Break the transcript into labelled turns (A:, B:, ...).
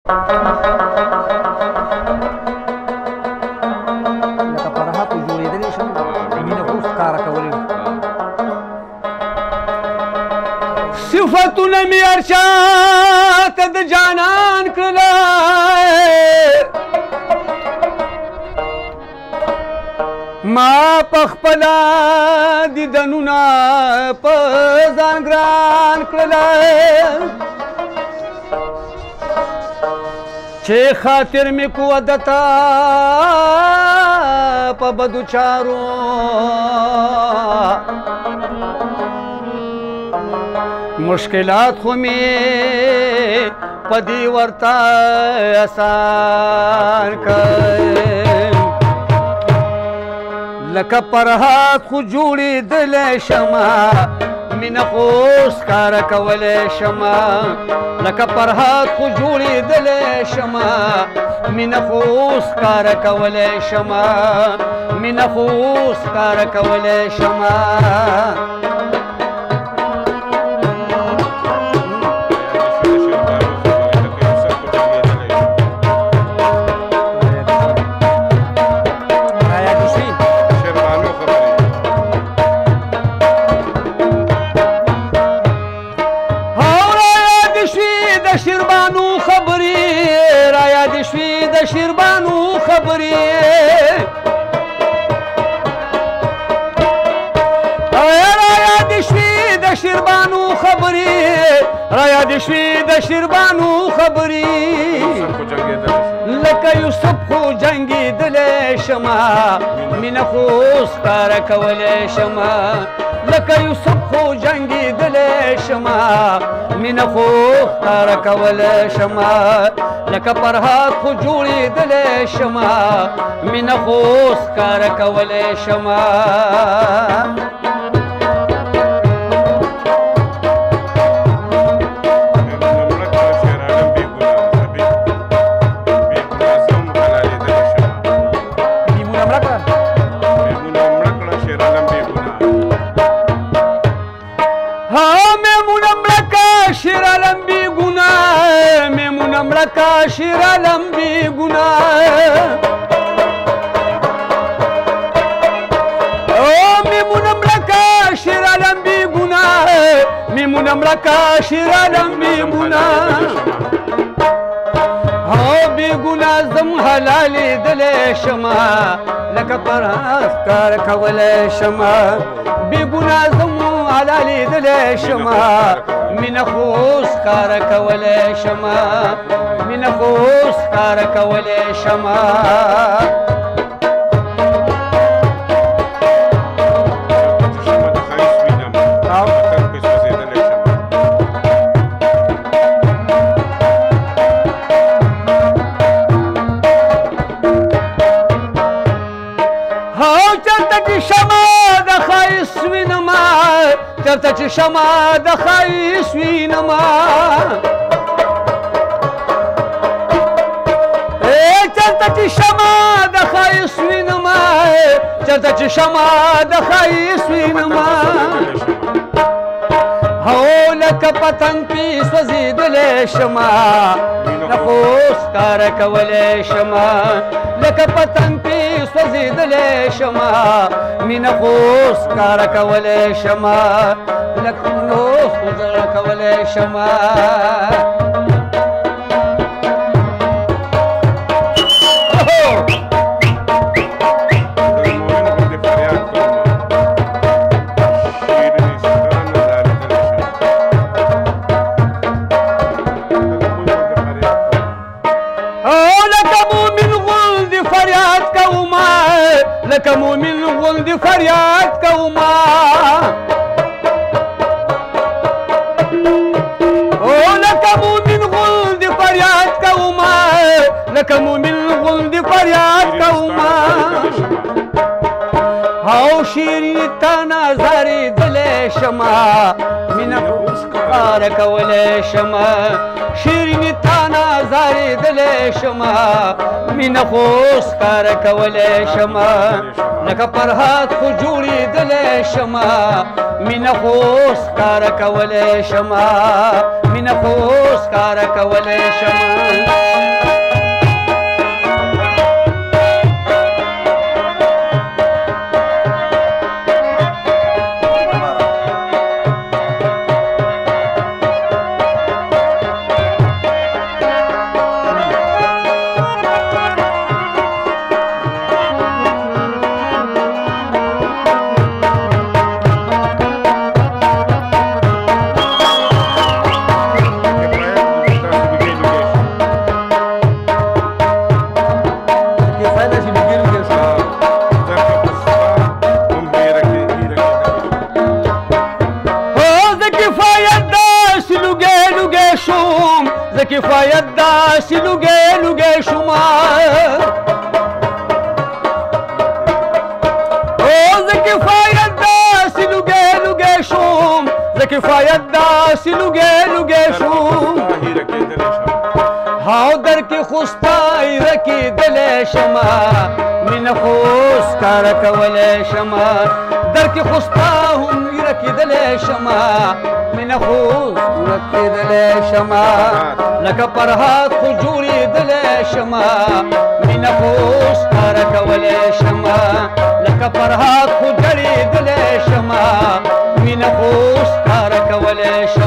A: لکه فرحه خو جوړېدلی شم مینه خو ښکاره کولی
B: صفتونه مې هر چا ته د جانان کړله ما پخپله دیدنونه په ځان ګران کړله چې خاطر مې کو دتا په بدو چارو مشکلات خو مې په دې ورته آسان کړ لکه فرحات خو جوړېدلی شمه مینه خو ښکاره کولی شمه لکه فرحات خو جوړېدلی شمه مینه خو ښکاره کولی شمه مینه خو ښکاره کولی شمه شیربانو خبرې راياد شوي د شیربانو خبرې راياد شوي د شیربانو خبرې لکه یوسف خو جنګېدلی شمه مینه خو ښکاره کولی شمه لکه یوسف خو جنګېدلی شمه مینه خو ښکاره کولی شمه لکه فرحات خو جوړېدلی شمه مینه خو ښکاره کولی شمه شیر علم بی گناه میمونم لکه شیر علم بی گناه میمونم لکه شیر علم بی گناه بی گناه زم حلالیدلی شمه لکه فرحات ښکاره کولی شمه بی گناه زم حلالیدلی شمه مینه خو ښکاره کولی شمه مینه خو ښکاره کولی شمه چرته چې شمه د ښایست وینمه چرته چې شمه د ښایست وینمه چرته چې شمه د ښایست وینمه هو لکه پتنګ پې سوځېدلی شمه نه خو ښکاره کولی شمه لکه پتنګ پې سوځېدلی شمه مینه خو ښکاره کولی شمه لکه نو خو زړه کولی شمه لکه مومن غوندې فریاد کوما لکه مومن غوندې فریاد کوما لکه مومن غوندې فریاد کوما او شیریني تا نازارېدلی شمه مینه خو ښکاره کولی شمه شیریني تا نازارېدلی شمه مینه خو ښکاره کولی شمه لکه فرحات خو جوړېدلی شمه مینه خو ښکاره کولی شمه مینه خو ښکاره کولی شمه لوګې لوګې شوما او زه کفایت داسې لوګې لوګې شوم زه کفایت داسې لوګې لوګې شوم هاو در کې خوستا ایره کېدلی شمه مینه خو ښکاره کولی شمه در کې خوستا هم ایره کېدلی شمه مینه خو ښکاره کېدلی شمه لکه فرهاد خو جوړېدلی شمه مینه خو ښکاره کولی شمه لکه فرهاد خو جړېدلی شمه مینه خو ښکاره کولی شمه